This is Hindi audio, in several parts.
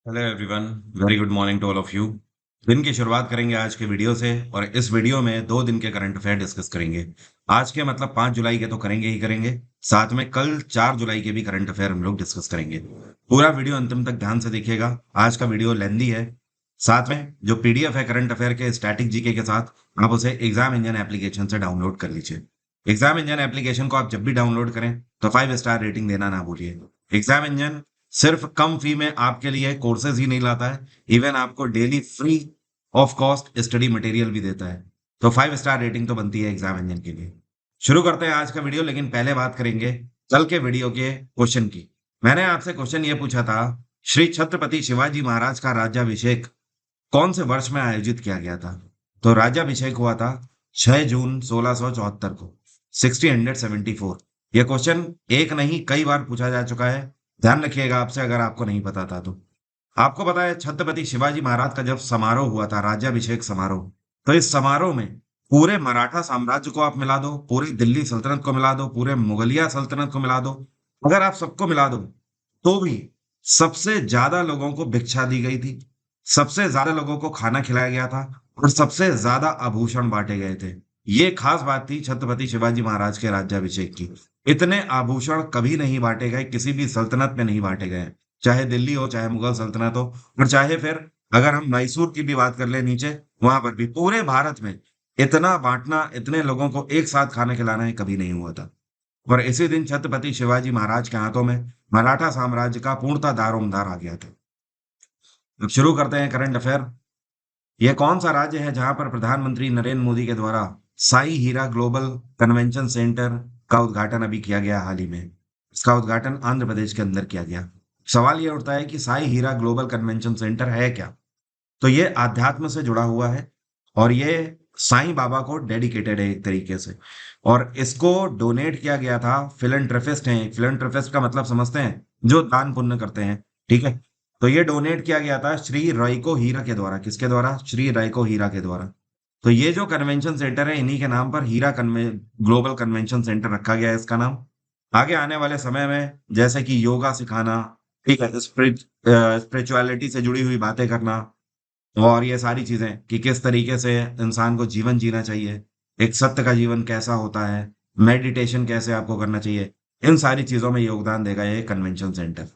Hello everyone. Very good morning to all of you. दिन की शुरुआत करेंगे आज के वीडियो से और इस वीडियो में 2 दिन के करंट अफेयर डिस्कस करेंगे। आज के मतलब 5 जुलाई के तो करेंगे ही करेंगे, साथ में कल 4 जुलाई के भी करंट अफेयर हम लोग डिस्कस करेंगे। पूरा वीडियो अंतिम तक ध्यान से देखिएगा। आज का वीडियो लेंदी है। साथ में जो पीडीएफ है करंट अफेयर के स्टैटिक जीके के साथ, आप उसे एग्जाम इंजन एप्लीकेशन से डाउनलोड कर लीजिए। एग्जाम इंजन एप्लीकेशन को आप जब भी डाउनलोड करें तो 5 स्टार रेटिंग देना ना भूलिए। एग्जाम इंजन सिर्फ कम फी में आपके लिए कोर्सेज ही नहीं लाता है, इवन आपको daily free of cost study material भी देता है। तो 5 स्टार रेटिंग तो बनती है एग्जाम इंजन के लिए। शुरू करते हैं आज का वीडियो, लेकिन पहले बात करेंगे कल के वीडियो के क्वेश्चन की। मैंने आपसे क्वेश्चन ये पूछा था, श्री छत्रपति शिवाजी महाराज का राज्याभिषेक कौन से वर्ष में आयोजित किया गया था? तो राज्याभिषेक हुआ था 6 जून 1674 को, 1674। यह क्वेश्चन एक नहीं कई बार पूछा जा चुका है। ध्यान रखिएगा आपसे अगर आपको नहीं पता था तो। आपको पता है छत्रपति शिवाजी महाराज का जब समारोह हुआ था, राज्याभिषेक समारोह, तो इस समारोह में पूरे मराठा साम्राज्य को आप मिला दो, पूरी दिल्ली सल्तनत को मिला दो, पूरे मुगलिया सल्तनत को मिला दो, अगर आप सबको मिला दो तो भी सबसे ज्यादा लोगों को भिक्षा दी गई थी, सबसे ज्यादा लोगों को खाना खिलाया गया था और सबसे ज्यादा आभूषण बांटे गए थे। ये खास बात थी छत्रपति शिवाजी महाराज के राज्याभिषेक की। इतने आभूषण कभी नहीं बांटे गए, किसी भी सल्तनत में नहीं बांटे गए, चाहे दिल्ली हो, चाहे मुगल सल्तनत हो, और चाहे फिर अगर हम मैसूर की भी बात कर ले नीचे, वहां पर भी पूरे भारत में इतना बांटना, इतने लोगों को एक साथ खाना खिलाना है कभी नहीं हुआ था। और इसी दिन छत्रपति शिवाजी महाराज के हाथों में मराठा साम्राज्य का पूर्णतः दारोमदार आ गया था। अब शुरू करते हैं करंट अफेयर। यह कौन सा राज्य है जहां पर प्रधानमंत्री नरेंद्र मोदी के द्वारा साई हीरा ग्लोबल कन्वेंशन सेंटर का उद्घाटन अभी किया गया हाल ही में? इसका उद्घाटन आंध्र प्रदेश के अंदर किया गया। सवाल यह उठता है कि साई हीरा ग्लोबल कन्वेंशन सेंटर है क्या? तो ये अध्यात्म से जुड़ा हुआ है और ये साईं बाबा को डेडिकेटेड है एक तरीके से। और इसको डोनेट किया गया था, फिलैंथ्रोपिस्ट हैं, फिलैंथ्रोपिस्ट का मतलब समझते हैं, जो दान पुण्य करते हैं, ठीक है। तो ये डोनेट किया गया था श्री राइको हीरा के द्वारा। किसके द्वारा? श्री राइको हीरा के द्वारा। तो ये जो कन्वेंशन सेंटर है, इन्हीं के नाम पर हीरा ग्लोबल कन्वेंशन सेंटर रखा गया है इसका नाम। आगे आने वाले समय में जैसे कि योगा सिखाना, ठीक है, स्पिरिचुअलिटी से जुड़ी हुई बातें करना, और ये सारी चीजें कि किस तरीके से इंसान को जीवन जीना चाहिए, एक सत्य का जीवन कैसा होता है, मेडिटेशन कैसे आपको करना चाहिए, इन सारी चीजों में योगदान देगा ये कन्वेंशन सेंटर।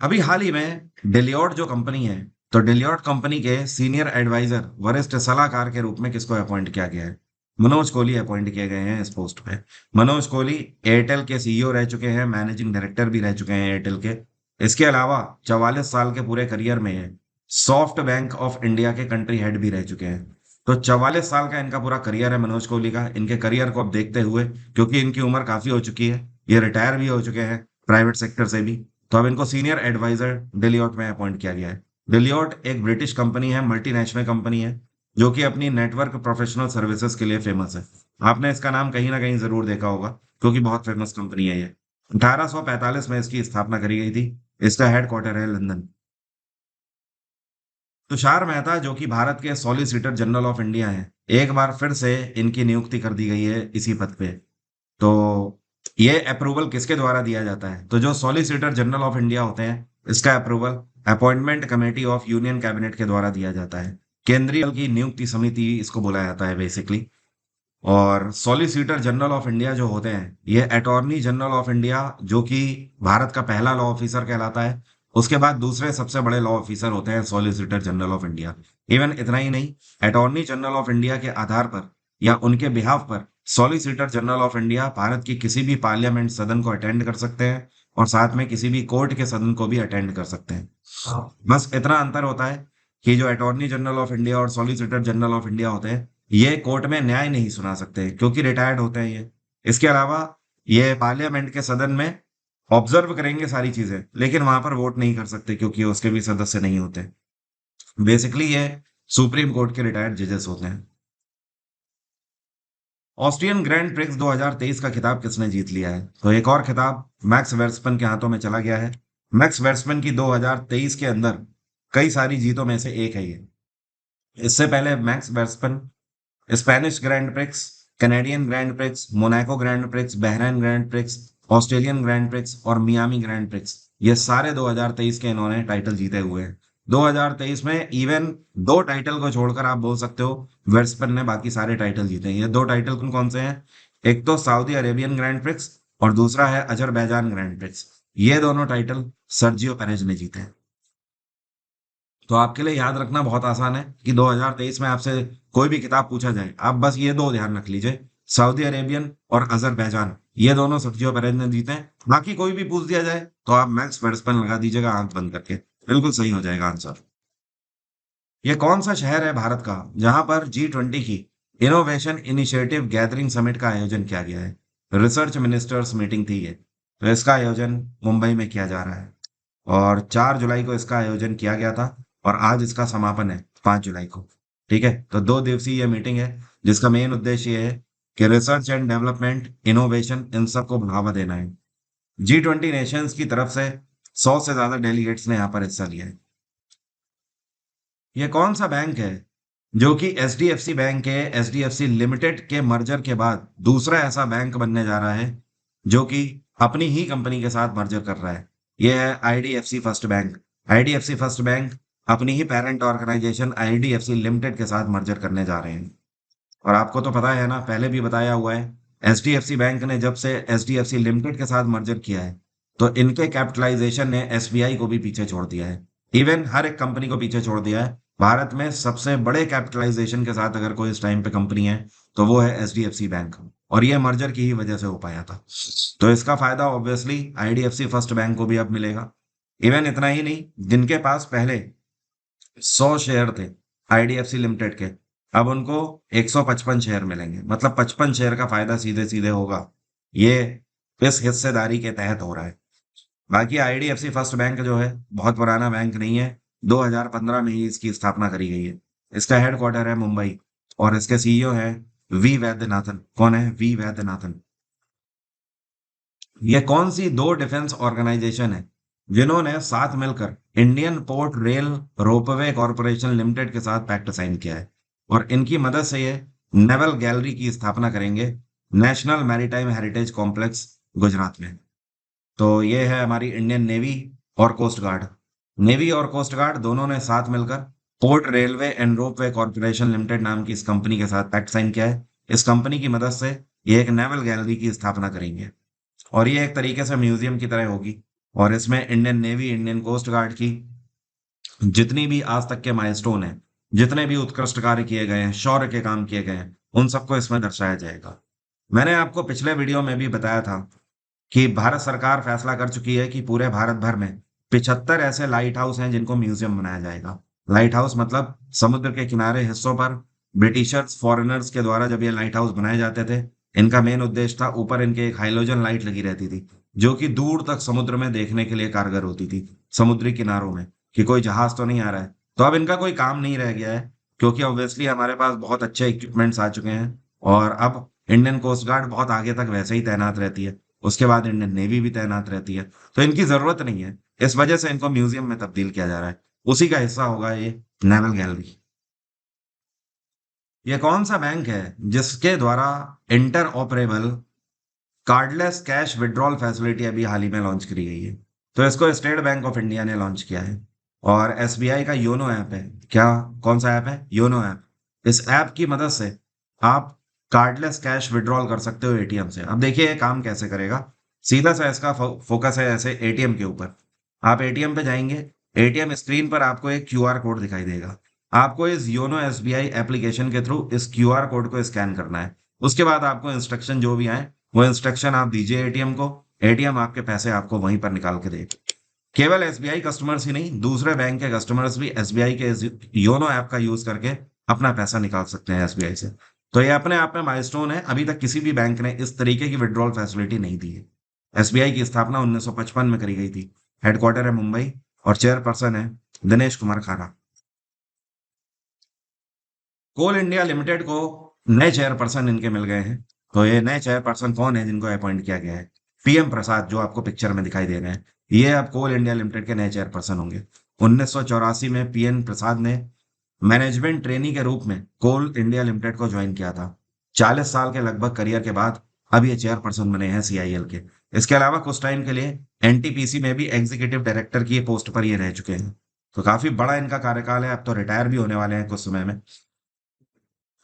अभी हाल ही में डेलियोट जो कंपनी है, तो डेलियोट कंपनी के सीनियर एडवाइजर, वरिष्ठ सलाहकार के रूप में किसको अपॉइंट किया गया है? मनोज कोहली अपॉइंट किए गए हैं इस पोस्ट पे। मनोज कोहली एयरटेल के सीईओ रह चुके हैं, मैनेजिंग डायरेक्टर भी रह चुके हैं एयरटेल के। इसके अलावा 44 साल के पूरे करियर में सॉफ्ट बैंक ऑफ इंडिया के कंट्री हेड भी रह चुके हैं। तो 44 साल का इनका पूरा करियर है मनोज कोहली का। इनके करियर को अब देखते हुए, क्योंकि इनकी उम्र काफी हो चुकी है, ये रिटायर भी हो चुके हैं प्राइवेट सेक्टर से भी, तो अब इनको सीनियर एडवाइजर डेलियोट में अपॉइंट किया गया है। डेलियोट एक ब्रिटिश कंपनी है, मल्टीनेशनल कंपनी है, जो कि अपनी नेटवर्क प्रोफेशनल सर्विसेज के लिए फेमस है। आपने इसका नाम कहीं ना कहीं जरूर देखा होगा, क्योंकि बहुत फेमस कंपनी है ये। 1845 में इसकी स्थापना करी गई थी। इसका हेडक्वार्टर है लंदन। तुषार मेहता जो कि भारत के सॉलिसिटर जनरल ऑफ इंडिया हैं, एक बार फिर से इनकी नियुक्ति कर दी गई है इसी पद पे। तो ये अप्रूवल किसके द्वारा दिया जाता है? तो जो सॉलिसिटर जनरल ऑफ इंडिया होते हैं, इसका approval appointment committee of union cabinet के द्वारा दिया जाता है। केंद्रीय बल की नियुक्ति समिति इसको बोला जाता है बेसिकली। और सॉलिसिटर जनरल ऑफ इंडिया जो होते हैं, ये अटॉर्नी जनरल ऑफ इंडिया, जो कि भारत का पहला लॉ ऑफिसर कहलाता है, उसके बाद दूसरे सबसे बड़े लॉ ऑफिसर होते हैं solicitor general of India. Even इतना ही नहीं, अटॉर्नी जनरल ऑफ इंडिया के आधार पर या उनके बिहाफ पर solicitor general of India Bharat की किसी भी पार्लियामेंट सदन को अटेंड कर सकते हैं और साथ में किसी भी कोर्ट के सदन को भी अटेंड कर सकते हैं। बस इतना अंतर होता है कि जो अटॉर्नी जनरल ऑफ इंडिया और सॉलिसिटर जनरल ऑफ इंडिया होते हैं, ये कोर्ट में न्याय नहीं सुना सकते क्योंकि रिटायर्ड होते हैं ये। इसके अलावा ये पार्लियामेंट के सदन में ऑब्जर्व करेंगे सारी चीजें, लेकिन वहां पर वोट नहीं कर सकते क्योंकि उसके भी सदस्य नहीं होते। बेसिकली ये सुप्रीम कोर्ट के रिटायर्ड जजेस होते हैं। ऑस्ट्रियन ग्रैंड प्रिक्स 2023 का खिताब किसने जीत लिया है? तो एक और खिताब मैक्स वर्स्टपन के हाथों में चला गया है। मैक्स वर्स्टपन की 2023 के अंदर कई सारी जीतों में से एक है ये। इससे पहले max Verstappen Spanish grand prix, Canadian grand prix, Monaco grand prix, Bahrain grand prix, Australian grand prix और मियामी ग्रैंड प्रिक्स, ये सारे 2023 के इन्होंने टाइटल जीते हुए हैं। 2023 में इवन दो टाइटल को छोड़कर आप बोल सकते हो वर्स्टपेन ने बाकी सारे टाइटल जीते हैं। ये दो टाइटल कौन कौन से हैं? एक तो सऊदी अरेबियन ग्रैंड प्रिक्स और दूसरा है अजरबैजान ग्रैंड प्रिक्स। ये दोनों टाइटल सर्जियो पेरेज ने जीते हैं। तो आपके लिए याद रखना बहुत आसान है कि 2023 में आपसे कोई भी किताब पूछा जाए, आप बस ये दो ध्यान रख लीजिए, सऊदी अरेबियन और अजरबैजान, ये दोनों सर्जियो पेरेज ने जीते हैं। बाकी कोई भी पूछ दिया जाए तो आप मैक्स वर्स्टपेन लगा दीजिएगा आंख बंद करके, बिल्कुल सही हो जाएगा आंसर। ये कौन सा शहर है भारत का जहां पर G20 की इनोवेशन इनिशिएटिव गैदरिंग समिट का आयोजन किया गया है? रिसर्च मिनिस्टर्स मीटिंग थी ये, तो इसका आयोजन मुंबई में किया जा रहा है और 4 जुलाई को इसका आयोजन किया गया था और आज इसका समापन है 5 जुलाई को। ठीक है, तो 2 दिवसीय ये मीटिंग है जिसका मेन उद्देश्य ये है कि रिसर्च एंड डेवलपमेंट, इनोवेशन, इन सबको बढ़ावा देना है। G20 नेशंस की तरफ से 100 से ज्यादा डेलीगेट्स ने यहाँ पर हिस्सा लिया है। ये कौन सा बैंक है जो कि HDFC बैंक के HDFC लिमिटेड के मर्जर के बाद दूसरा ऐसा बैंक बनने जा रहा है जो कि अपनी ही कंपनी के साथ मर्जर कर रहा है? ये है IDFC first bank. IDFC first bank अपनी ही पेरेंट ऑर्गेनाइजेशन IDFC लिमिटेड के साथ मर्जर करने जा रहे हैं। और आपको तो पता है ना, पहले भी बताया हुआ है, HDFC बैंक ने जब से HDFC लिमिटेड के साथ मर्जर किया है तो इनके कैपिटलाइजेशन ने SBI को भी पीछे छोड़ दिया है। इवन हर एक कंपनी को पीछे छोड़ दिया है। भारत में सबसे बड़े कैपिटलाइजेशन के साथ अगर कोई इस टाइम पे कंपनी है तो वो है HDFC बैंक, और ये मर्जर की ही वजह से हो पाया था। तो इसका फायदा ऑब्वियसली IDFC फर्स्ट बैंक को भी अब मिलेगा। इवन इतना ही नहीं, जिनके पास पहले 100 शेयर थे IDFC लिमिटेड के, अब उनको 155 शेयर मिलेंगे, मतलब 55 शेयर का फायदा सीधे सीधे होगा। ये इस हिस्सेदारी के तहत हो रहा है। बाकी IDFC फर्स्ट बैंक जो है बहुत पुराना बैंक नहीं है, 2015 में ही इसकी स्थापना करी गई है। इसका हेडक्वार्टर है मुंबई और इसके CEO हैं वी वैद्यनाथन। कौन है वी वैद्यनाथन? ये कौन सी दो डिफेंस ऑर्गेनाइजेशन है जिन्होंने साथ मिलकर Indian port rail ropeway corporation limited के साथ पैक्ट साइन किया है और इनकी मदद से ये नेवल गैलरी की स्थापना करेंगे national maritime heritage complex Gujarat में? तो ये है हमारी इंडियन नेवी और कोस्ट गार्ड। नेवी और कोस्ट गार्ड दोनों ने साथ मिलकर port railway and ropeway corporation limited नाम की इस कंपनी के साथ पैक्ट साइन किया है। इस कंपनी की मदद से ये एक नेवल गैलरी की स्थापना करेंगे और ये एक तरीके से म्यूजियम की तरह होगी और इसमें Indian navy, Indian coast guard की जितनी भी आज तक के माइलस्टोन हैं, जितने भी उत्कृष्ट कार्य किए गए हैं, शौर्य के काम किए गए हैं, उन सबको इसमें दर्शाया जाएगा। मैंने आपको पिछले वीडियो में भी बताया था कि भारत सरकार फैसला कर चुकी है कि पूरे भारत भर में 75 ऐसे लाइट हाउस हैं जिनको म्यूजियम बनाया जाएगा। लाइट हाउस मतलब समुद्र के किनारे हिस्सों पर ब्रिटिशर्स, फॉरेनर्स के द्वारा जब ये लाइट हाउस बनाए जाते थे, इनका मेन उद्देश्य था, ऊपर इनके एक हाइलोजन लाइट लगी रहती थी जो कि दूर तक समुद्र में देखने के लिए कारगर होती थी, समुद्री किनारों में, कि कोई जहाज तो नहीं आ रहा है। तो अब इनका कोई काम नहीं रह गया है क्योंकि ऑब्वियसली हमारे पास बहुत अच्छे इक्विपमेंट्स आ चुके हैं और अब इंडियन कोस्ट गार्ड बहुत आगे तक वैसे ही तैनात रहती है, उसके बाद इंडियन नेवी भी तैनात रहती है, तो इनकी जरूरत नहीं है। इस वजह से इनको म्यूजियम में तब्दील किया जा रहा है, उसी का हिस्सा होगा ये नेवल गैलरी। ये कौन सा बैंक है जिसके द्वारा inter operable cardless cash withdrawal facility अभी हाल ही में लॉन्च करी गई है? तो इसको स्टेट बैंक ऑफ इंडिया ने लॉन्च किया है और SBI का योनो ऐप है। क्या? कौन सा ऐप है? YONO app. इस ऐप की मदद से आप कार्डलेस कैश विड्रॉल कर सकते हो ATM से। अब देखिए ये काम कैसे करेगा। सीधा सा इसका फोकस है ऐसे ATM के ऊपर। आप ATM पे जाएंगे, ATM स्क्रीन पर आपको एक QR कोड दिखाई देगा। आपको इस योनो SBI एप्लीकेशन के थ्रू इस QR कोड को स्कैन करना है। उसके बाद आपको इंस्ट्रक्शन जो भी आए वो इंस्ट्रक्शन आप दीजिए ATM को, ATM आपके पैसे आपको वहीं पर निकाल के देगा। केवल SBI कस्टमर्स ही नहीं, दूसरे बैंक के कस्टमर्स भी SBI के इस योनो ऐप का यूज करके अपना पैसा निकाल सकते हैं SBI से। तो ये अपने आप में माइलस्टोन है, अभी तक किसी भी बैंक ने इस तरीके की विड्रॉल फैसिलिटी नहीं दी है। SBI की स्थापना 1955 में करी गई थी, हेडक्वार्टर है मुंबई और चेयरपर्सन है दिनेश कुमार खारा। कोल इंडिया लिमिटेड को नए चेयरपर्सन इनके मिल गए हैं। तो ये नए चेयरपर्सन कौन है जिनको अपॉइंट किया गया है? PM प्रसाद, जो आपको पिक्चर में दिखाई दे रहे हैं, ये अब कोल इंडिया लिमिटेड के नए चेयरपर्सन होंगे। 1984 में PM प्रसाद ने मैनेजमेंट ट्रेनी के रूप में कोल इंडिया लिमिटेड को ज्वाइन किया था। 40 साल के लगभग करियर के बाद अब ये चेयरपर्सन बने हैं CIL के। इसके अलावा कुछ टाइम के लिए एनटीपीसी में भी एग्जीक्यूटिव डायरेक्टर की ये पोस्ट पर ये रह चुके हैं। तो काफी बड़ा इनका कार्यकाल है, अब तो रिटायर भी होने वाले हैं कुछ समय में।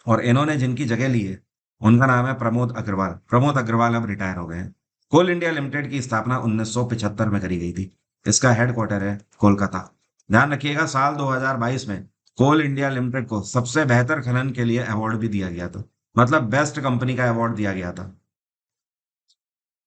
और इन्होंने जिनकी जगह ली है उनका नाम है प्रमोद अग्रवाल। प्रमोद अग्रवाल अब रिटायर हो गए हैं। कोल इंडिया लिमिटेड की स्थापना 1975 में करी गई थी। इसका हेडक्वार्टर है कोलकाता। ध्यान रखिएगा, साल 2022 में कोल इंडिया लिमिटेड को सबसे बेहतर खनन के लिए अवार्ड भी दिया गया था। मतलब बेस्ट कंपनी का अवार्ड दिया गया था।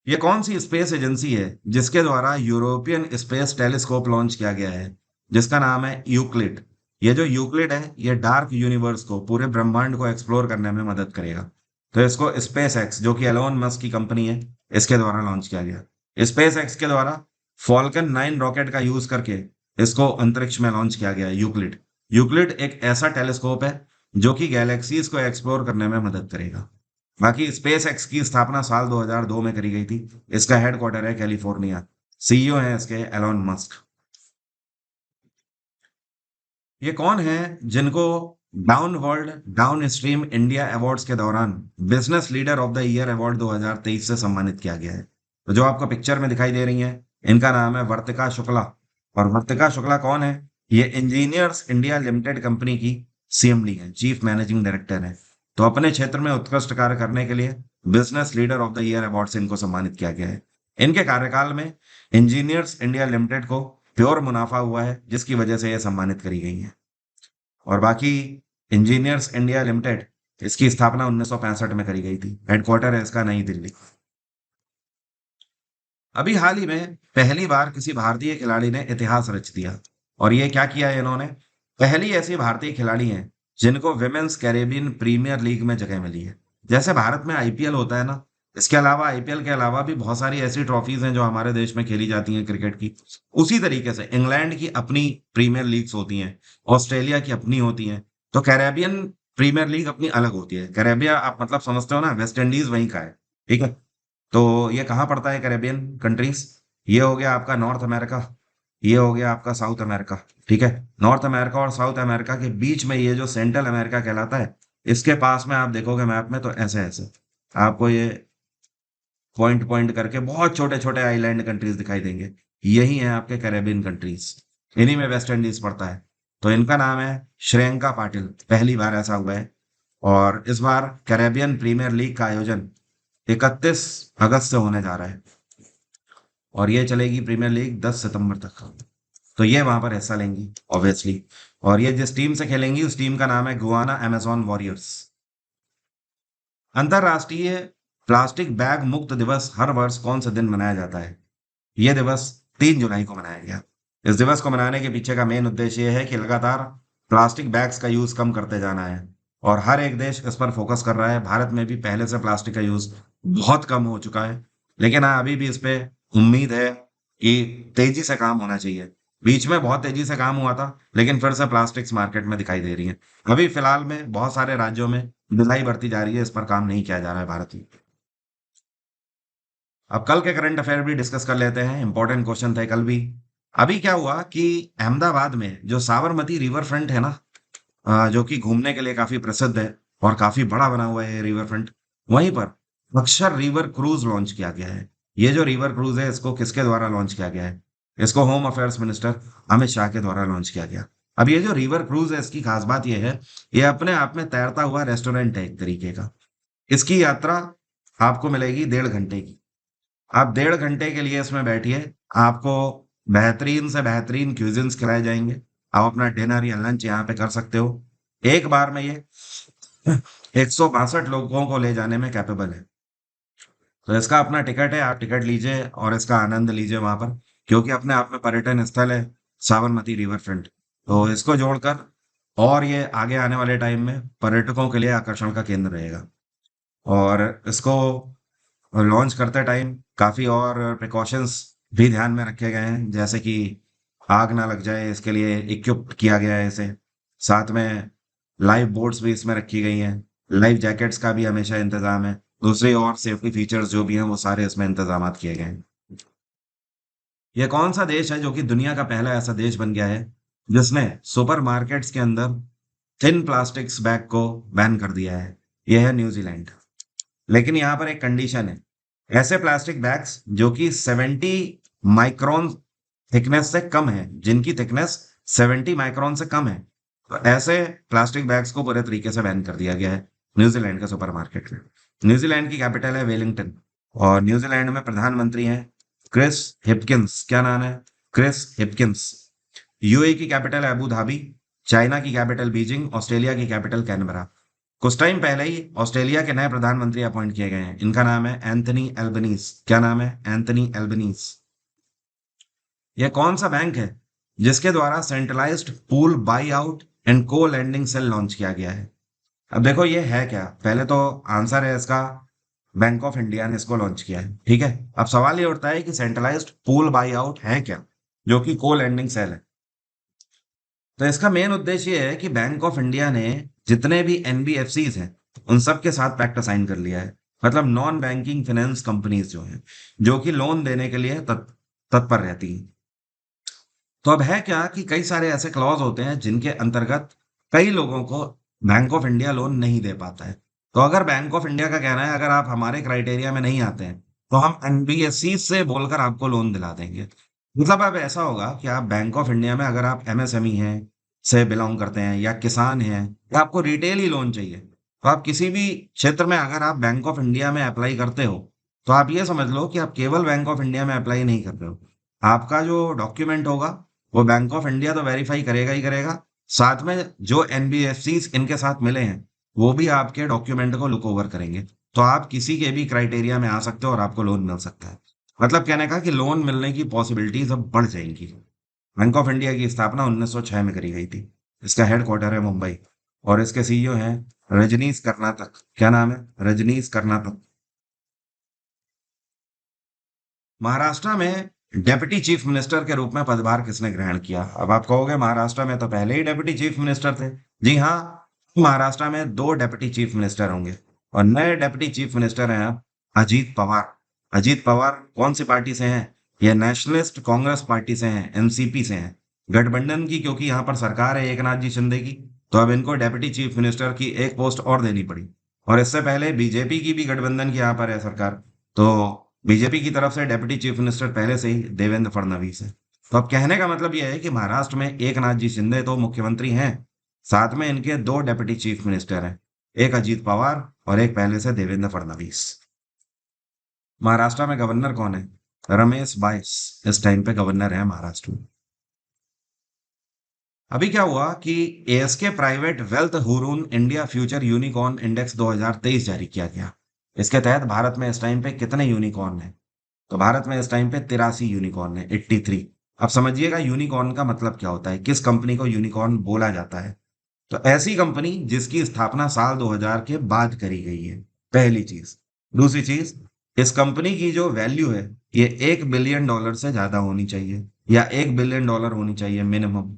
ये कौन सी स्पेस एजेंसी है जिसके द्वारा यूरोपियन स्पेस टेलीस्कोप लॉन्च किया गया है, जिसका नाम है यूक्लिड। ये जो यूक्लिड है ये डार्क यूनिवर्स को, पूरे ब्रह्मांड को एक्सप्लोर करने में मदद करेगा। तो इसको स्पेस एक्स, जो कि एलोन मस्क की कंपनी है, इसके द्वारा लॉन्च किया गया। स्पेस एक्स के द्वारा फॉल्कन 9 रॉकेट का यूज करके इसको अंतरिक्ष में लॉन्च किया गया है यूक्लिड। यूक्लिड एक ऐसा टेलीस्कोप है जो कि गैलेक्सीज को एक्सप्लोर करने में मदद करेगा। बाकी स्पेस एक्स की स्थापना साल 2002 में करी गई थी। इसका हेडक्वार्टर है कैलिफोर्निया। सीईओ है इसके एलोन मस्क। ये कौन है जिनको down world down stream India awards के दौरान business leader of the year award 2023 से सम्मानित किया गया है? तो जो आपको पिक्चर में दिखाई दे रही हैं, इनका नाम है वर्तिका शुक्ला। और वर्तिका शुक्ला कौन है? ये इंजीनियर्स इंडिया लिमिटेड कंपनी की सीएमडी है, चीफ मैनेजिंग डायरेक्टर है। तो अपने क्षेत्र में उत्कृष्ट कार्य करने के लिए business leader of the year award से इनको सम्मानित किया गया है। इनके कार्यकाल में इंजीनियर्स इंडिया लिमिटेड को प्योर मुनाफा हुआ है, जिसकी वजह से ये सम्मानित करी गई है। और बाकी इंजीनियर्स इंडिया लिमिटेड, इसकी स्थापना 1965 में करी गई थी। हेडक्वार्टर है इसका नई दिल्ली। अभी हाल ही में पहली बार किसी भारतीय खिलाड़ी ने इतिहास रच दिया। और ये क्या किया है इन्होंने? पहली ऐसी भारतीय खिलाड़ी हैं जिनको विमेंस कैरेबियन प्रीमियर लीग में जगह मिली है। जैसे भारत में आईपीएल होता है ना, इसके अलावा आईपीएल के अलावा भी बहुत सारी ऐसी ट्रॉफीज हैं जो हमारे देश में खेली जाती हैं क्रिकेट की। उसी तरीके से इंग्लैंड की अपनी प्रीमियर लीग्स होती हैं, ऑस्ट्रेलिया की अपनी होती हैं। तो कैरेबियन प्रीमियर लीग अपनी अलग होती है। कैरेबिया आप मतलब समझते हो ना, वेस्ट इंडीज वहीं का है। ठीक है। तो ये कहाँ पड़ता है कैरेबियन कंट्रीज? ये हो गया आपका नॉर्थ अमेरिका, ये हो गया आपका साउथ अमेरिका। ठीक है। नॉर्थ अमेरिका और साउथ अमेरिका के बीच में ये जो सेंट्रल अमेरिका कहलाता है, इसके पास में आप देखोगे मैप में तो ऐसे ऐसे आपको ये पॉइंट पॉइंट करके बहुत छोटे छोटे आइलैंड कंट्रीज दिखाई देंगे। यही है आपके कैरेबियन कंट्रीज। इन्हीं में वेस्ट इंडीज पड़ता है। तो इनका नाम है श्रेयंका पाटिल। पहली बार ऐसा हुआ है। और इस बार कैरेबियन प्रीमियर लीग का आयोजन 31 अगस्त से होने जा रहा है। और ये चलेगी प्रीमियर लीग 10 सितंबर तक। तो ये वहां पर हिस्सा लेंगी ऑब्वियसली। और ये जिस टीम से खेलेंगी उस टीम का नाम है गुआना अमेजॉन वॉरियर्स। अंतरराष्ट्रीय प्लास्टिक बैग मुक्त दिवस हर वर्ष कौन से दिन मनाया जाता है? यह दिवस 3 जुलाई को मनाया गया। इस दिवस को मनाने के पीछे का मेन उद्देश्य यह है कि लगातार प्लास्टिक बैग्स का यूज कम करते जाना है। और हर एक देश इस पर फोकस कर रहा है। भारत में भी पहले से प्लास्टिक का यूज बहुत कम हो चुका है, लेकिन हाँ अभी भी इस पे उम्मीद है कि तेजी से काम होना चाहिए। बीच में बहुत तेजी से काम हुआ था, लेकिन फिर से प्लास्टिक्स मार्केट में दिखाई दे रही है। अभी फिलहाल में बहुत सारे राज्यों में ढिलाई बढ़ती जा रही है, इस पर काम नहीं किया जा रहा है भारत में। अब कल के करंट अफेयर भी डिस्कस कर लेते हैं। इंपॉर्टेंट क्वेश्चन थे कल भी। अभी क्या हुआ कि अहमदाबाद में जो साबरमती रिवर फ्रंट है ना, जो कि घूमने के लिए काफी प्रसिद्ध है और काफी बड़ा बना हुआ है ये रिवर फ्रंट, वहीं पर अक्षर रिवर क्रूज लॉन्च किया गया है। ये जो रिवर क्रूज है इसको किसके द्वारा लॉन्च किया गया है? इसको home affairs minister Amit Shah के द्वारा लॉन्च किया गया। अब ये जो रिवर क्रूज है इसकी खास बात यह है, ये अपने आप में तैरता हुआ रेस्टोरेंट है एक तरीके का। इसकी यात्रा आपको मिलेगी 1.5 घंटे की। आप 1.5 घंटे के लिए इसमें बैठिए, आपको बेहतरीन से बेहतरीन क्यूजिन्स खिलाए जाएंगे। आप अपना डिनर या लंच यहाँ पे कर सकते हो। एक बार में ये 162 लोगों को ले जाने में कैपेबल है। तो इसका अपना टिकट है, आप टिकट लीजिए और इसका आनंद लीजिए वहां पर, क्योंकि अपने आप में पर्यटन स्थल है साबरमती रिवर फ्रंट। तो इसको जोड़कर और ये आगे आने वाले टाइम में पर्यटकों के लिए आकर्षण का केंद्र रहेगा। और इसको लॉन्च करते टाइम काफी और प्रिकॉशंस भी ध्यान में रखे गए हैं, जैसे कि आग ना लग जाए इसके लिए इक्विप किया गया है इसे। साथ में लाइव बोट्स भी इसमें रखी गई हैं। लाइव जैकेट्स का भी हमेशा इंतजाम है। दूसरे और सेफ्टी फीचर्स जो भी हैं वो सारे इसमें इंतजाम किए गए हैं। यह कौन सा देश है जो कि दुनिया का पहला ऐसा देश बन गया है जिसने सुपरमार्केट्स के अंदर थिन प्लास्टिक्स बैग को बैन कर दिया है? यह है न्यूजीलैंड। लेकिन यहाँ पर एक कंडीशन है। ऐसे प्लास्टिक बैग्स जो कि 70 माइक्रोन थिकनेस से कम है, जिनकी थिकनेस 70 माइक्रोन से कम है, तो ऐसे प्लास्टिक बैग्स को पूरे तरीके से बैन कर दिया गया है न्यूजीलैंड के सुपरमार्केट में। न्यूजीलैंड की कैपिटल है वेलिंगटन और न्यूजीलैंड में प्रधानमंत्री हैं क्रिस हिपकिंस। क्या नाम है? Chris Hipkins. यूएई की कैपिटल है अबू धाबी। चाइना की कैपिटल बीजिंग। ऑस्ट्रेलिया की कैपिटल कैनबरा। कुछ टाइम पहले ही ऑस्ट्रेलिया के नए प्रधानमंत्री अपॉइंट किए गए हैं। इनका नाम है एंथनी एल्बनीज। क्या नाम है? Anthony Albanese. यह कौन सा बैंक है जिसके द्वारा centralised pool by out and को लैंडिंग सेल लॉन्च किया गया है? अब देखो ये है क्या, पहले तो आंसर है इसका बैंक ऑफ इंडिया ने इसको लॉन्च किया है, ठीक है। अब सवाल ये उठता है कि सेंट्रलाइज्ड पूल बाई आउट है क्या, जो कि को लैंडिंग सेल है। तो इसका मेन उद्देश्य ये है कि बैंक ऑफ इंडिया ने जितने भी एनबीएफसीज हैं उन सब के साथ पैक्ट साइन कर लिया है। मतलब नॉन बैंकिंग फाइनेंस कंपनीज जो हैं, जो कि लोन देने के लिए तत्पर रहती हैं। तो अब है क्या कि कई सारे ऐसे क्लॉज होते हैं जिनके अंतर्गत कई लोगों को बैंक ऑफ इंडिया लोन नहीं दे पाता है। तो अगर बैंक ऑफ इंडिया का कहना है अगर आप हमारे क्राइटेरिया में नहीं आते हैं तो हम एनबीएफसी से बोलकर आपको लोन दिला देंगे। मतलब अब ऐसा होगा कि आप बैंक ऑफ इंडिया में अगर आप एमएसएमई हैं से बिलोंग करते हैं या किसान हैं या आपको रिटेल ही लोन चाहिए, तो आप किसी भी क्षेत्र में अगर आप बैंक ऑफ इंडिया में अप्लाई करते हो तो आप ये समझ लो कि आप केवल बैंक ऑफ इंडिया में अप्लाई नहीं कर रहे हो। आपका जो डॉक्यूमेंट होगा वो बैंक ऑफ इंडिया तो वेरीफाई करेगा ही करेगा, साथ में जो एनबीएफसी इनके साथ मिले हैं वो भी आपके डॉक्यूमेंट को लुक ओवर करेंगे। तो आप किसी के भी क्राइटेरिया में आ सकते हो और आपको लोन मिल सकता है। मतलब कहने का कि लोन मिलने की पॉसिबिलिटीज अब बढ़ जाएंगी। बैंक ऑफ इंडिया की स्थापना 1906 में करी गई थी। इसका हेडक्वार्टर है मुंबई और इसके सीईओ हैं रजनीश कर्नाटक। क्या नाम है? रजनीश कर्नाटक। महाराष्ट्र में डेप्यूटी चीफ मिनिस्टर के रूप में पदभार किसने ग्रहण किया? अब आप कहोगे महाराष्ट्र में तो पहले ही डेप्यूटी चीफ मिनिस्टर थे। जी हाँ, महाराष्ट्र में दो डेप्यूटी चीफ मिनिस्टर होंगे और नए डेप्यूटी चीफ मिनिस्टर हैं अब अजीत पवार। अजीत पवार कौन सी पार्टी से हैं? ये नेशनलिस्ट कांग्रेस पार्टी से हैं, एनसीपी से हैं, गठबंधन की, क्योंकि यहाँ पर सरकार है एकनाथ जी शिंदे की। तो अब इनको डेप्यूटी चीफ मिनिस्टर की एक पोस्ट और देनी पड़ी। और इससे पहले बीजेपी की भी गठबंधन की यहाँ पर है सरकार। तो बीजेपी की तरफ से डेप्यूटी चीफ मिनिस्टर पहले से ही देवेंद्र फडणवीस है। तो अब कहने का मतलब यह है कि महाराष्ट्र में एक नाथ जी शिंदे तो मुख्यमंत्री हैं, साथ में इनके दो डेप्यूटी चीफ मिनिस्टर हैं, एक अजीत पवार और एक पहले से देवेंद्र फडणवीस। महाराष्ट्र में गवर्नर कौन है? रमेश बाइस इस टाइम पे गवर्नर है महाराष्ट्र में। अभी क्या हुआ कि ASK private wealth Hurun India future unicorn index 2023 जारी किया गया। इसके तहत भारत में इस टाइम पे कितने यूनिकॉर्न हैं? तो भारत में इस टाइम पे 83 यूनिकॉर्न है, 83। अब समझिएगा यूनिकॉर्न का मतलब क्या होता है, किस कंपनी को यूनिकॉर्न बोला जाता है। तो ऐसी कंपनी जिसकी स्थापना साल 2000 के बाद करी गई है, पहली चीज। दूसरी चीज, इस कंपनी की जो वैल्यू है ये $1 बिलियन से ज्यादा होनी चाहिए या $1 बिलियन होनी चाहिए मिनिमम।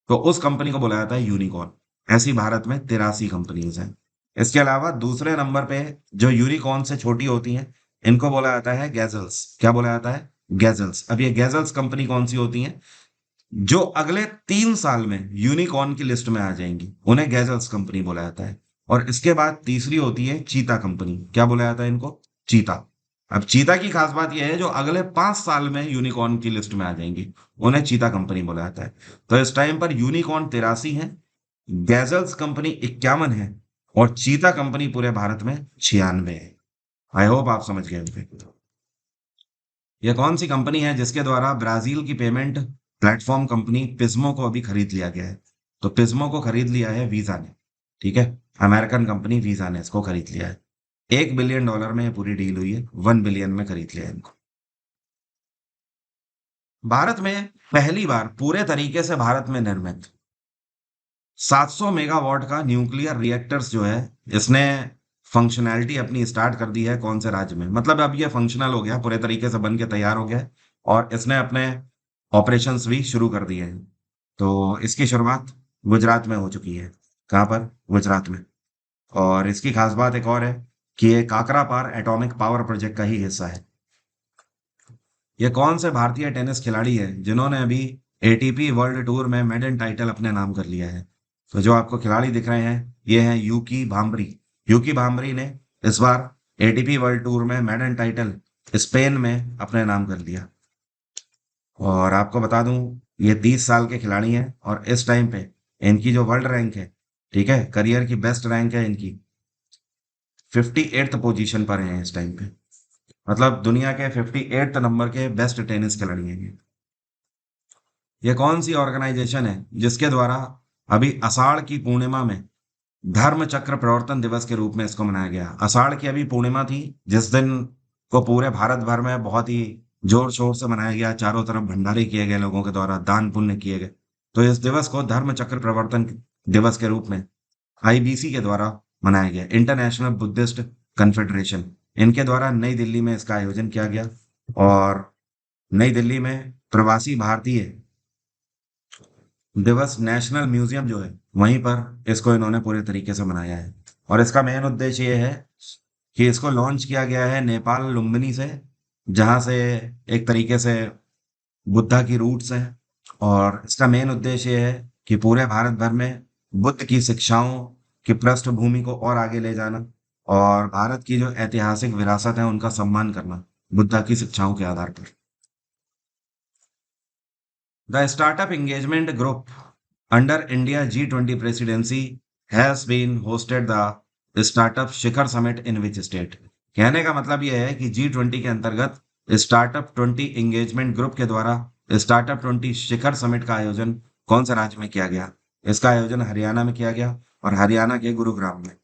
तो उस कंपनी को बोला जाता है यूनिकॉर्न। ऐसी भारत में 83 कंपनीज हैं। इसके अलावा दूसरे नंबर पे जो यूनिकॉर्न से छोटी होती हैं इनको बोला जाता है गैजल्स। क्या बोला जाता है? गैजल्स। अब ये गैजल्स कंपनी कौन सी होती है? जो अगले 3 साल में यूनिकॉर्न की लिस्ट में आ जाएंगी उन्हें गैजल्स कंपनी बोला जाता है। और इसके बाद तीसरी होती है चीता कंपनी। क्या बोला जाता है इनको? चीता। अब चीता की खास बात यह है जो अगले 5 साल में यूनिकॉर्न की लिस्ट में आ जाएंगी उन्हें चीता कंपनी बोला जाता है। तो इस टाइम पर यूनिकॉर्न 83 है, गैजल्स कंपनी 51 है और चीता कंपनी पूरे भारत में 96 है। आई होप आप समझ गए होंगे। यह कौन सी कंपनी है जिसके द्वारा ब्राजील की पेमेंट प्लेटफॉर्म कंपनी पिज्मो को अभी खरीद लिया गया है? तो पिज्मो को खरीद लिया है वीजा ने, ठीक है। अमेरिकन कंपनी वीजा ने इसको खरीद लिया है। $1 बिलियन में ये पूरी डील हुई है, 1 बिलियन में खरीद लिया है इनको। भारत में पहली बार पूरे तरीके से भारत में निर्मित 700 मेगावाट का न्यूक्लियर रिएक्टर्स जो है इसने फंक्शनैलिटी अपनी स्टार्ट कर दी है। कौन से राज्य में? मतलब अब ये फंक्शनल हो गया, पूरे तरीके से बन के तैयार हो गया है और इसने अपने ऑपरेशंस भी शुरू कर दिए हैं। तो इसकी शुरुआत गुजरात में हो चुकी है। कहाँ पर? गुजरात में। और इसकी खास बात एक और है कि ये काकरा पार एटॉमिक पावर प्रोजेक्ट का ही हिस्सा है। ये कौन से भारतीय टेनिस खिलाड़ी है जिन्होंने अभी एटीपी वर्ल्ड टूर में मेडन टाइटल अपने नाम कर लिया है? तो जो आपको खिलाड़ी दिख रहे हैं ये हैं यूकी भाम्बरी। यूकी भाम्बरी ने इस बार एटीपी वर्ल्ड टूर में मेडन टाइटल स्पेन में अपने नाम कर लिया। और आपको बता दूं, ये 30 साल के खिलाड़ी हैं और इस टाइम पे इनकी जो वर्ल्ड रैंक है, ठीक है, करियर की बेस्ट रैंक है इनकी, 58th पोजीशन पर है इस टाइम पे। मतलब दुनिया के 58th नंबर के बेस्ट टेनिस खिलाड़ी हैं ये कौन सी ऑर्गेनाइजेशन है जिसके द्वारा अभी आषाढ़ की पूर्णिमा में धर्म चक्र प्रवर्तन दिवस के रूप में इसको मनाया गया? आषाढ़ की अभी पूर्णिमा थी, जिस दिन को पूरे भारत भर में बहुत ही जोर शोर से मनाया गया, चारों तरफ भंडारे किए गए, लोगों के द्वारा दान पुण्य किए गए। तो इस दिवस को धर्म चक्र प्रवर्तन दिवस के रूप में आईबीसी के द्वारा मनाया गया, इंटरनेशनल बुद्धिस्ट कन्फेडरेशन, इनके द्वारा नई दिल्ली में इसका आयोजन किया गया। और नई दिल्ली में प्रवासी भारतीय दिवस नेशनल म्यूजियम जो है, वहीं पर इसको इन्होंने पूरे तरीके से मनाया है। और इसका मेन उद्देश्य ये है कि इसको लॉन्च किया गया है नेपाल लुम्बिनी से, जहाँ से एक तरीके से बुद्धा की रूट्स हैं। और इसका मेन उद्देश्य ये है कि पूरे भारत भर में बुद्ध की शिक्षाओं की पृष्ठभूमि को और आगे ले जाना, और भारत की जो ऐतिहासिक विरासत है उनका सम्मान करना बुद्धा की शिक्षाओं के आधार पर। The Startup Engagement Group under India G20 presidency has been hosted the Startup Shikhar summit in which state? कहने का मतलब यह है कि G20 के अंतर्गत स्टार्टअप 20 एंगेजमेंट ग्रुप के द्वारा स्टार्टअप 20 शिखर समिट का आयोजन कौन से राज्य में किया गया? इसका आयोजन हरियाणा में किया गया, और हरियाणा के गुरुग्राम में।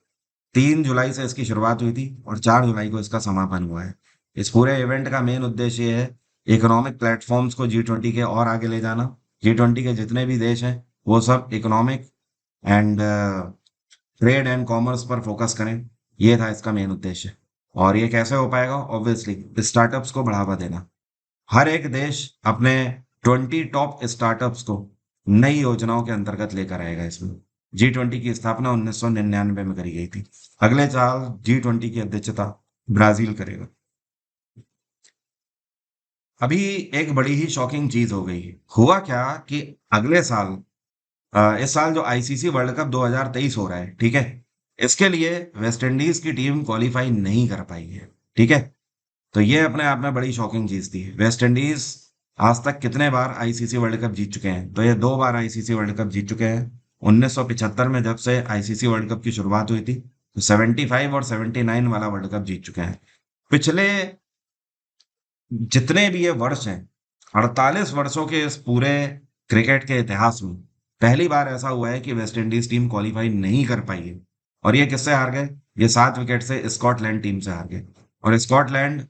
3 जुलाई से इसकी शुरुआत हुई थी और 4 जुलाई को इसका समापन हुआ है। इस पूरे इवेंट का मेन उद्देश्य ये है, इकोनॉमिक प्लेटफॉर्म्स को G20 के और आगे ले जाना। G20 के जितने भी देश हैं वो सब economic and trade and commerce पर फोकस करें, ये था इसका मेन उद्देश्य। और ये कैसे हो पाएगा? ऑब्वियसली स्टार्टअप्स को बढ़ावा देना। हर एक देश अपने 20 टॉप स्टार्टअप्स को नई योजनाओं के अंतर्गत लेकर आएगा। इसमें G20 की स्थापना 1999 में करी गई थी। अगले साल G20 की अध्यक्षता ब्राजील करेगा। अभी एक बड़ी ही शॉकिंग चीज हो गई। हुआ क्या कि अगले साल, इस साल जो आईसीसी वर्ल्ड कप 2023 हो रहा है, ठीक है, इसके लिए वेस्ट इंडीज की टीम क्वालिफाई नहीं कर पाई है, ठीक है। तो ये अपने आप में बड़ी शॉकिंग चीज थी। वेस्ट इंडीज आज तक कितने बार आईसीसी वर्ल्ड कप जीत चुके हैं? तो ये 2 बार आईसीसी वर्ल्ड कप जीत चुके हैं। 1975 में जब से आईसीसी वर्ल्ड कप की शुरुआत हुई थी, तो 75 और 79 वाला वर्ल्ड कप जीत चुके हैं। पिछले जितने भी ये वर्ष हैं, 48 वर्षों के इस पूरे क्रिकेट के इतिहास में पहली बार ऐसा हुआ है कि वेस्ट इंडीज टीम क्वालिफाई नहीं कर पाई है। और ये किससे हार गए? ये 7 विकेट से स्कॉटलैंड टीम से हार गए। और स्कॉटलैंड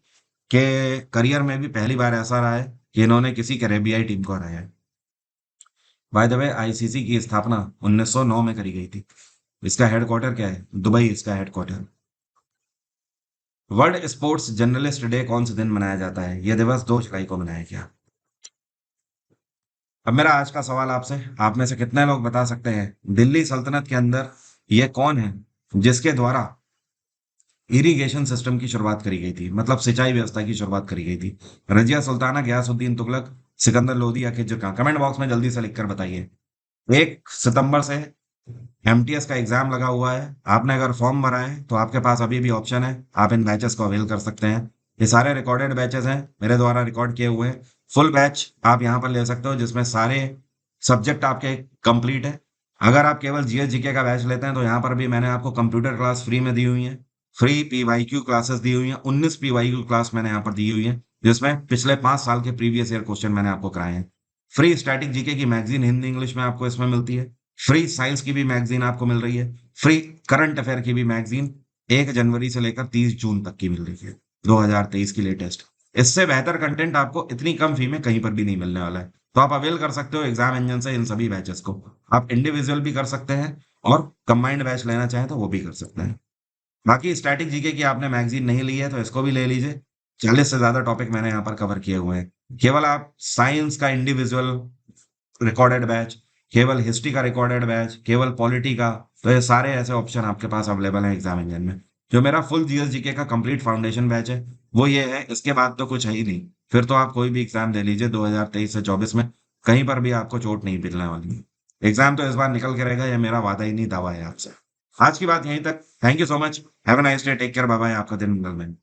के करियर में भी पहली बार ऐसा रहा है कि इन्होंने किसी कैरेबियाई टीम को हराया है। बाय द वे, आईसीसी की स्थापना 1909 में करी गई थी। इसका हेडक्वार्टर क्या है? दुबई इसका headquarter. World sports journalist day कौन से दिन मनाया जाता है? यह दिवस 2 जुलाई को मनाया गया। अब मेरा आज का सवाल आपसे, आप में से कितने लोग बता सकते हैं दिल्ली सल्तनत के अंदर यह कौन है जिसके द्वारा इरिगेशन सिस्टम की शुरुआत करी गई थी, मतलब सिंचाई व्यवस्था की शुरुआत करी गई थी? रजिया सुल्ताना, गयासुद्दीन तुगलक, सिकंदर लोधी या खिज्र खां? कमेंट बॉक्स में जल्दी से लिखकर बताइए। 1 सितंबर से एमटीएस का एग्जाम लगा हुआ है। आपने अगर फॉर्म भरा है तो आपके पास अभी भी ऑप्शन है, आप इन बैचेस को अवेल कर सकते हैं। ये सारे रिकॉर्डेड बैचेस हैं, मेरे द्वारा रिकॉर्ड किए हुए हैं। फुल बैच आप यहाँ पर ले सकते हो, जिसमें सारे सब्जेक्ट आपके कंप्लीट है। अगर आप केवल जीएस जीके का बैच लेते हैं तो यहाँ पर भी मैंने आपको कंप्यूटर क्लास फ्री में दी हुई है, फ्री पीवाईक्यू क्लासेस दी हुई हैं। 19 पीवाईक्यू क्लास मैंने यहाँ पर दी हुई है, जिसमें पिछले 5 साल के प्रीवियस ईयर क्वेश्चन मैंने आपको कराए हैं। फ्री स्टैटिक जीके की मैगजीन हिंदी इंग्लिश में आपको इसमें मिलती है। फ्री साइंस की भी मैगजीन आपको मिल रही है। फ्री करंट अफेयर की भी मैगजीन 1 जनवरी से लेकर 30 जून तक की मिल रही है, 2023 की लेटेस्ट। इससे बेहतर कंटेंट आपको इतनी कम फी में कहीं पर भी नहीं मिलने वाला है। तो आप अवेल कर सकते हो एग्जाम इंजन से इन सभी बैचेस को। आप इंडिविजुअल भी कर सकते हैं और कंबाइंड बैच लेना चाहें तो वो भी कर सकते हैं। बाकी स्टैटिक जीके की आपने मैगजीन नहीं ली है तो इसको भी ले लीजिए। 40 से ज्यादा टॉपिक मैंने यहाँ पर कवर किए हुए हैं। केवल आप साइंस का इंडिविजुअल रिकॉर्डेड बैच, केवल हिस्ट्री का रिकॉर्डेड बैच, केवल पॉलिटी का, तो ये सारे ऐसे ऑप्शन आपके पास अवेलेबल हैं एग्जाम इंजन में। जो मेरा फुल जीएस जीके का कंप्लीट फाउंडेशन बैच है वो ये है, इसके बाद तो कुछ है ही नहीं। फिर तो आप कोई भी एग्जाम दे लीजिए 2023 से 24 में, कहीं पर भी आपको चोट नहीं मिलने वाली है। एग्जाम तो इस बार निकल के रहेगा, ये मेरा वादा ही नहीं दावा है आपसे। आज की बात यहीं तक। Thank you so much. Have a nice day, take care, bye bye. आपका दिन मंगलमय।